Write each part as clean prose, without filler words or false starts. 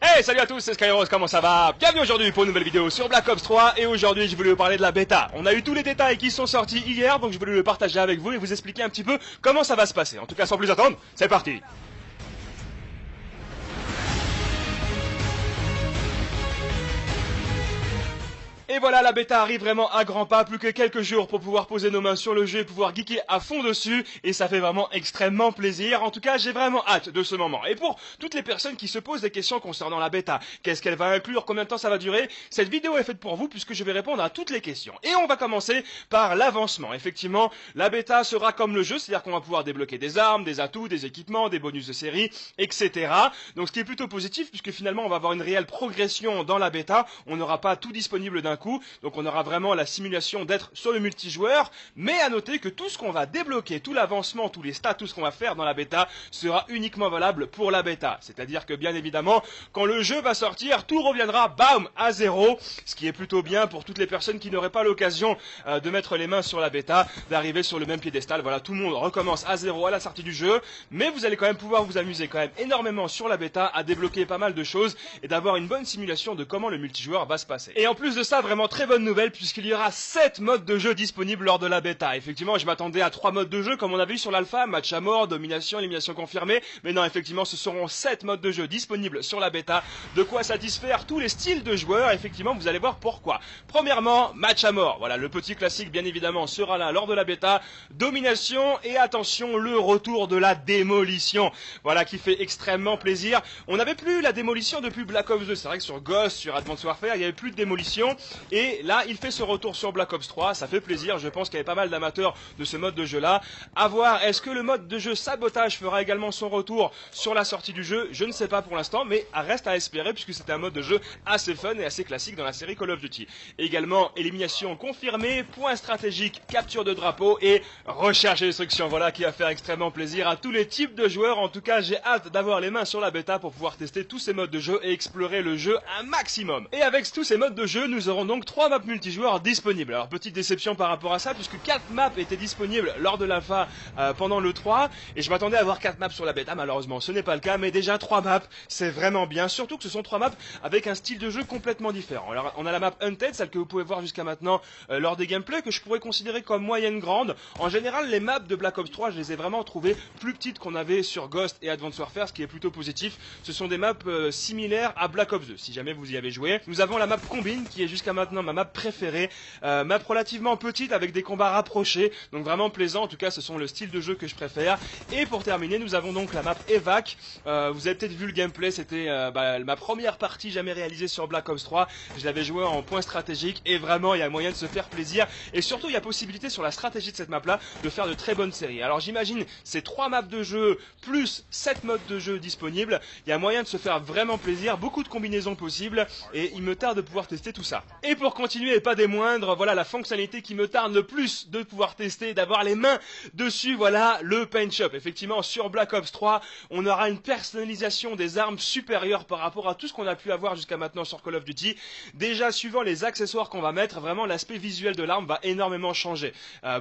Hey, salut à tous, c'est Skyros, comment ça va? Bienvenue aujourd'hui pour une nouvelle vidéo sur Black Ops 3 et aujourd'hui je voulais vous parler de la bêta. On a eu tous les détails qui sont sortis hier, donc je voulais le partager avec vous et vous expliquer un petit peu comment ça va se passer. En tout cas, sans plus attendre, c'est parti! Et voilà, la bêta arrive vraiment à grands pas, plus que quelques jours pour pouvoir poser nos mains sur le jeu et pouvoir geeker à fond dessus, et ça fait vraiment extrêmement plaisir. En tout cas, j'ai vraiment hâte de ce moment. Et pour toutes les personnes qui se posent des questions concernant la bêta, qu'est-ce qu'elle va inclure, combien de temps ça va durer, cette vidéo est faite pour vous puisque je vais répondre à toutes les questions. Et on va commencer par l'avancement. Effectivement, la bêta sera comme le jeu, c'est-à-dire qu'on va pouvoir débloquer des armes, des atouts, des équipements, des bonus de série, etc. Donc ce qui est plutôt positif puisque finalement on va avoir une réelle progression dans la bêta, on n'aura pas tout disponible d'un coup, donc on aura vraiment la simulation d'être sur le multijoueur, mais à noter que tout ce qu'on va débloquer, tout l'avancement, tous les stats, tout ce qu'on va faire dans la bêta sera uniquement valable pour la bêta, c'est-à-dire que bien évidemment quand le jeu va sortir, tout reviendra bam à zéro, ce qui est plutôt bien pour toutes les personnes qui n'auraient pas l'occasion de mettre les mains sur la bêta, d'arriver sur le même piédestal. Voilà, tout le monde recommence à zéro à la sortie du jeu, mais vous allez quand même pouvoir vous amuser quand même énormément sur la bêta, à débloquer pas mal de choses et d'avoir une bonne simulation de comment le multijoueur va se passer. Et en plus de ça, vraiment très bonne nouvelle puisqu'il y aura 7 modes de jeu disponibles lors de la bêta. Effectivement, je m'attendais à 3 modes de jeu comme on avait vu sur l'alpha, match à mort, domination, élimination confirmée, mais non, effectivement ce seront 7 modes de jeu disponibles sur la bêta, de quoi satisfaire tous les styles de joueurs. Effectivement, vous allez voir pourquoi. Premièrement, match à mort, voilà, le petit classique bien évidemment sera là lors de la bêta, domination et attention, le retour de la démolition, voilà, qui fait extrêmement plaisir. On n'avait plus la démolition depuis Black Ops 2, c'est vrai que sur Ghost, sur Advanced Warfare, il n'y avait plus de démolition, et là, il fait ce retour sur Black Ops 3, ça fait plaisir, je pense qu'il y avait pas mal d'amateurs de ce mode de jeu là. À voir, est-ce que le mode de jeu sabotage fera également son retour sur la sortie du jeu? Je ne sais pas pour l'instant, mais reste à espérer puisque c'était un mode de jeu assez fun et assez classique dans la série Call of Duty. Également, élimination confirmée, point stratégique, capture de drapeau et recherche et destruction, voilà qui va faire extrêmement plaisir à tous les types de joueurs. En tout cas, j'ai hâte d'avoir les mains sur la bêta pour pouvoir tester tous ces modes de jeu et explorer le jeu un maximum. Et avec tous ces modes de jeu, nous aurons donc 3 maps multijoueurs disponibles. Alors petite déception par rapport à ça puisque 4 maps étaient disponibles lors de l'alpha pendant le 3 et je m'attendais à avoir 4 maps sur la bêta, malheureusement ce n'est pas le cas, mais déjà 3 maps c'est vraiment bien, surtout que ce sont 3 maps avec un style de jeu complètement différent. Alors on a la map Hunted, celle que vous pouvez voir jusqu'à maintenant lors des gameplays, que je pourrais considérer comme moyenne grande. En général les maps de Black Ops 3 je les ai vraiment trouvées plus petites qu'on avait sur Ghost et Advanced Warfare, ce qui est plutôt positif. Ce sont des maps similaires à Black Ops 2 si jamais vous y avez joué. Nous avons la map Combine qui est jusqu'à maintenant ma map préférée, map relativement petite avec des combats rapprochés, donc vraiment plaisant. En tout cas ce sont le style de jeu que je préfère. Et pour terminer nous avons donc la map Evac. Vous avez peut-être vu le gameplay, c'était ma première partie jamais réalisée sur Black Ops 3. Je l'avais joué en point stratégique et vraiment il y a moyen de se faire plaisir et surtout il y a possibilité sur la stratégie de cette map là de faire de très bonnes séries. Alors j'imagine ces 3 maps de jeu plus 7 modes de jeu disponibles, il y a moyen de se faire vraiment plaisir, beaucoup de combinaisons possibles et il me tarde de pouvoir tester tout ça. Et pour continuer et pas des moindres, voilà la fonctionnalité qui me tarde le plus de pouvoir tester, d'avoir les mains dessus, voilà le Paint Shop. Effectivement sur Black Ops 3 on aura une personnalisation des armes supérieure par rapport à tout ce qu'on a pu avoir jusqu'à maintenant sur Call of Duty. Déjà suivant les accessoires qu'on va mettre, vraiment l'aspect visuel de l'arme va énormément changer,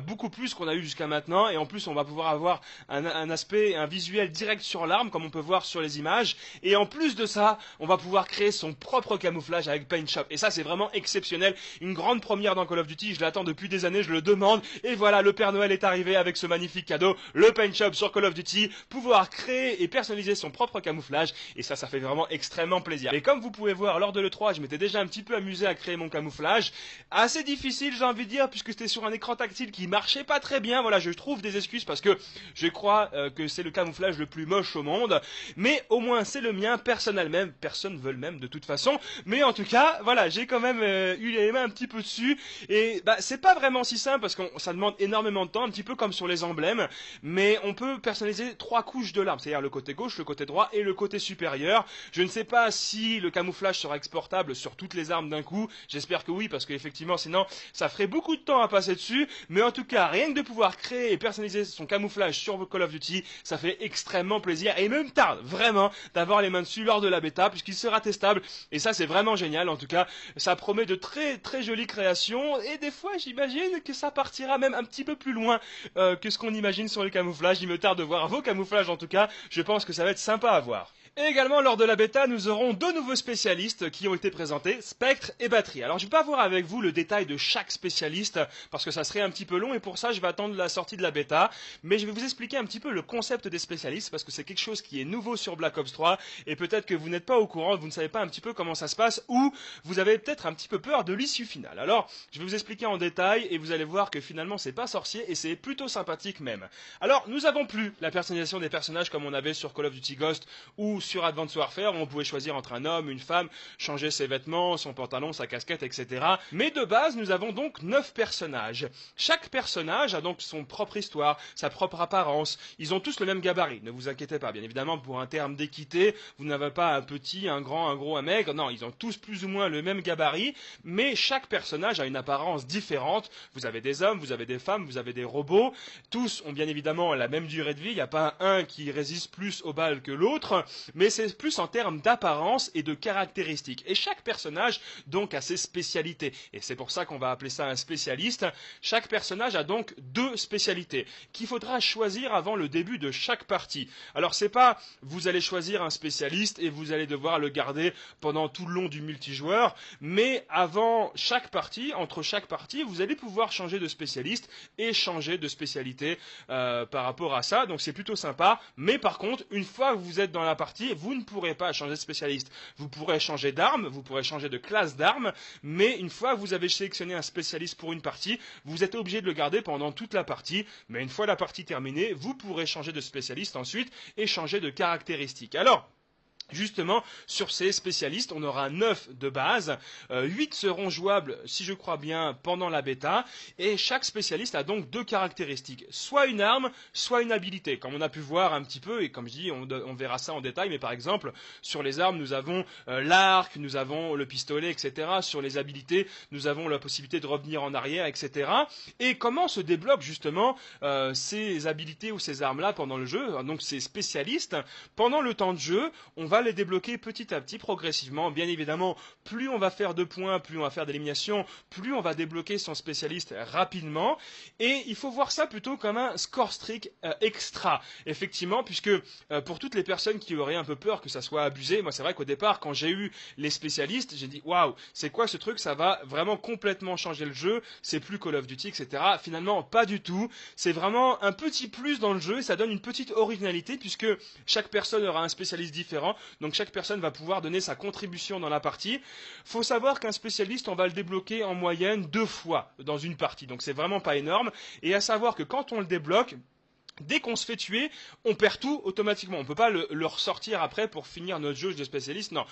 beaucoup plus qu'on a eu jusqu'à maintenant, et en plus on va pouvoir avoir un visuel direct sur l'arme comme on peut voir sur les images, et en plus de ça on va pouvoir créer son propre camouflage avec Paint Shop, et ça c'est vraiment exceptionnel, une grande première dans Call of Duty. Je l'attends depuis des années, je le demande, et voilà le Père Noël est arrivé avec ce magnifique cadeau, le Paint Shop sur Call of Duty, pouvoir créer et personnaliser son propre camouflage, et ça fait vraiment extrêmement plaisir. Et comme vous pouvez voir lors de l'E3 je m'étais déjà un petit peu amusé à créer mon camouflage, assez difficile j'ai envie de dire puisque c'était sur un écran tactile qui marchait pas très bien. Voilà, je trouve des excuses parce que je crois que c'est le camouflage le plus moche au monde, mais au moins c'est le mien, personne ne veut le même de toute façon, mais en tout cas voilà, j'ai quand même eu les mains un petit peu dessus, et c'est pas vraiment si simple parce que ça demande énormément de temps, un petit peu comme sur les emblèmes, mais on peut personnaliser 3 couches de l'arme, c'est-à-dire le côté gauche, le côté droit et le côté supérieur. Je ne sais pas si le camouflage sera exportable sur toutes les armes d'un coup, j'espère que oui parce qu'effectivement sinon ça ferait beaucoup de temps à passer dessus, mais en tout cas rien que de pouvoir créer et personnaliser son camouflage sur Call of Duty, ça fait extrêmement plaisir et il me tarde vraiment d'avoir les mains dessus lors de la bêta puisqu'il sera testable, et ça c'est vraiment génial. En tout cas ça promet de très très jolies créations, et des fois j'imagine que ça partira même un petit peu plus loin que ce qu'on imagine sur les camouflages. Il me tarde de voir vos camouflages, en tout cas je pense que ça va être sympa à voir. Et également lors de la bêta, nous aurons deux nouveaux spécialistes qui ont été présentés, Spectre et Batterie. Alors je ne vais pas voir avec vous le détail de chaque spécialiste parce que ça serait un petit peu long et pour ça je vais attendre la sortie de la bêta. Mais je vais vous expliquer un petit peu le concept des spécialistes parce que c'est quelque chose qui est nouveau sur Black Ops 3 et peut-être que vous n'êtes pas au courant, vous ne savez pas un petit peu comment ça se passe ou vous avez peut-être un petit peu peur de l'issue finale. Alors je vais vous expliquer en détail et vous allez voir que finalement c'est pas sorcier et c'est plutôt sympathique même. Alors nous avons plus la personnalisation des personnages comme on avait sur Call of Duty Ghost ou sur Advanced Warfare, on pouvait choisir entre un homme, une femme, changer ses vêtements, son pantalon, sa casquette, etc. Mais de base, nous avons donc 9 personnages. Chaque personnage a donc son propre histoire, sa propre apparence. Ils ont tous le même gabarit, ne vous inquiétez pas. Bien évidemment, pour un terme d'équité, vous n'avez pas un petit, un grand, un gros, un maigre. Non, ils ont tous plus ou moins le même gabarit, mais chaque personnage a une apparence différente. Vous avez des hommes, vous avez des femmes, vous avez des robots. Tous ont bien évidemment la même durée de vie. Il n'y a pas un qui résiste plus aux balles que l'autre, mais c'est plus en termes d'apparence et de caractéristiques. Et chaque personnage donc a ses spécialités. Et c'est pour ça qu'on va appeler ça un spécialiste. Chaque personnage a donc deux spécialités qu'il faudra choisir avant le début de chaque partie. Alors c'est pas vous allez choisir un spécialiste et vous allez devoir le garder pendant tout le long du multijoueur, mais avant chaque partie, entre chaque partie, vous allez pouvoir changer de spécialiste et changer de spécialité par rapport à ça. Donc c'est plutôt sympa. Mais par contre, une fois que vous êtes dans la partie, vous ne pourrez pas changer de spécialiste. Vous pourrez changer d'arme, vous pourrez changer de classe d'arme, mais une fois que vous avez sélectionné un spécialiste pour une partie, vous êtes obligé de le garder pendant toute la partie. Mais une fois la partie terminée, vous pourrez changer de spécialiste ensuite et changer de caractéristiques. Alors, justement, sur ces spécialistes, on aura 9 de base, 8 seront jouables, si je crois bien, pendant la bêta, et chaque spécialiste a donc deux caractéristiques, soit une arme, soit une habilité, comme on a pu voir un petit peu, et comme je dis, on verra ça en détail, mais par exemple, sur les armes, nous avons l'arc, nous avons le pistolet, etc. Sur les habilités, nous avons la possibilité de revenir en arrière, etc. Et comment se débloquent justement ces habilités ou ces armes-là pendant le jeu, donc ces spécialistes, pendant le temps de jeu, on va les débloquer petit à petit, progressivement. Bien évidemment, plus on va faire de points, plus on va faire d'éliminations, plus on va débloquer son spécialiste rapidement. Et il faut voir ça plutôt comme un score streak extra, effectivement, puisque pour toutes les personnes qui auraient un peu peur que ça soit abusé, moi c'est vrai qu'au départ, quand j'ai eu les spécialistes, j'ai dit waouh, c'est quoi ce truc? Ça va vraiment complètement changer le jeu. C'est plus Call of Duty, etc. Finalement, pas du tout. C'est vraiment un petit plus dans le jeu et ça donne une petite originalité puisque chaque personne aura un spécialiste différent. Donc chaque personne va pouvoir donner sa contribution dans la partie. Faut savoir qu'un spécialiste, on va le débloquer en moyenne 2 fois dans une partie. Donc c'est vraiment pas énorme. Et à savoir que quand on le débloque, dès qu'on se fait tuer, on perd tout automatiquement. On ne peut pas le ressortir après pour finir notre jauge de spécialiste. Non.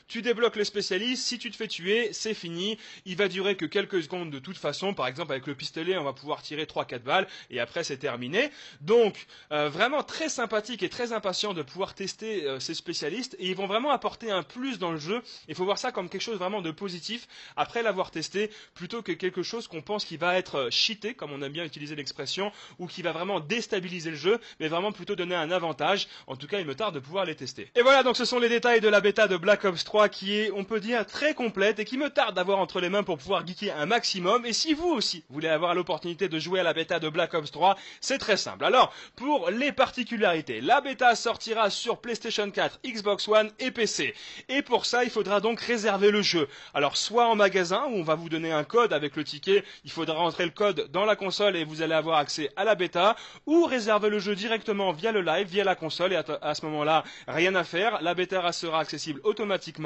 Tu débloques le spécialiste, si tu te fais tuer, c'est fini. Il va durer que quelques secondes de toute façon. Par exemple, avec le pistolet, on va pouvoir tirer 3-4 balles et après c'est terminé. Donc, vraiment très sympathique et très impatient de pouvoir tester ces spécialistes. Et ils vont vraiment apporter un plus dans le jeu. Il faut voir ça comme quelque chose vraiment de positif après l'avoir testé, plutôt que quelque chose qu'on pense qui va être cheaté, comme on aime bien utiliser l'expression, ou qui va vraiment déstabiliser le jeu, mais vraiment plutôt donner un avantage. En tout cas, il me tarde de pouvoir les tester. Et voilà, donc ce sont les détails de la bêta de Black Ops 3 qui est, on peut dire, très complète et qui me tarde d'avoir entre les mains pour pouvoir geeker un maximum. Et si vous aussi voulez avoir l'opportunité de jouer à la bêta de Black Ops 3, c'est très simple. Alors, pour les particularités, la bêta sortira sur PlayStation 4, Xbox One et PC. Et pour ça, il faudra donc réserver le jeu. Alors, soit en magasin, où on va vous donner un code avec le ticket, il faudra rentrer le code dans la console et vous allez avoir accès à la bêta, ou réserver le jeu directement via le live, via la console, et à ce moment-là, rien à faire, la bêta sera accessible automatiquement.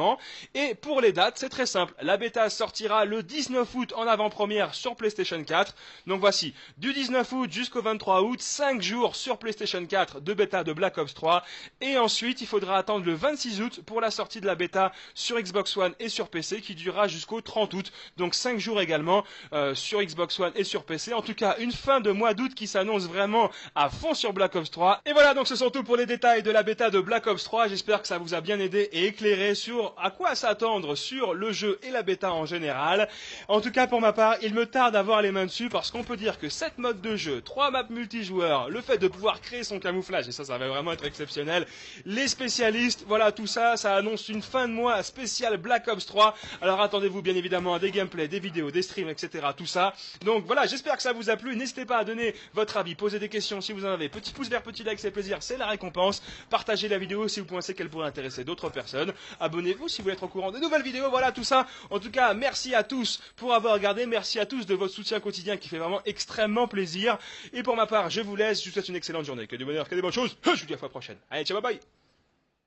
Et pour les dates, c'est très simple, la bêta sortira le 19 août en avant-première sur PlayStation 4, donc voici, du 19 août jusqu'au 23 août, 5 jours sur PlayStation 4 de bêta de Black Ops 3, et ensuite il faudra attendre le 26 août pour la sortie de la bêta sur Xbox One et sur PC, qui durera jusqu'au 30 août, donc 5 jours également sur Xbox One et sur PC, en tout cas une fin de mois d'août qui s'annonce vraiment à fond sur Black Ops 3. Et voilà, donc ce sont tout pour les détails de la bêta de Black Ops 3. J'espère que ça vous a bien aidé et éclairé sur à quoi s'attendre sur le jeu et la bêta en général. En tout cas, pour ma part, il me tarde d'avoir les mains dessus parce qu'on peut dire que 7 modes de jeu, 3 maps multijoueurs, le fait de pouvoir créer son camouflage, et ça va vraiment être exceptionnel, les spécialistes, voilà, tout ça, ça annonce une fin de mois spéciale Black Ops 3. Alors attendez-vous bien évidemment à des gameplays, des vidéos, des streams, etc. Tout ça. Donc voilà, j'espère que ça vous a plu. N'hésitez pas à donner votre avis, poser des questions si vous vous en avez. Petit pouce vert, petit like, c'est plaisir, c'est la récompense. Partagez la vidéo si vous pensez qu'elle pourrait intéresser d'autres personnes. Abonnez-vous si vous voulez être au courant des nouvelles vidéos. Voilà tout ça. En tout cas, merci à tous pour avoir regardé. Merci à tous de votre soutien quotidien qui fait vraiment extrêmement plaisir. Et pour ma part, je vous laisse. Je vous souhaite une excellente journée. Que du bonheur, que des bonnes choses. Je vous dis à la fois prochaine. Allez, ciao, bye bye.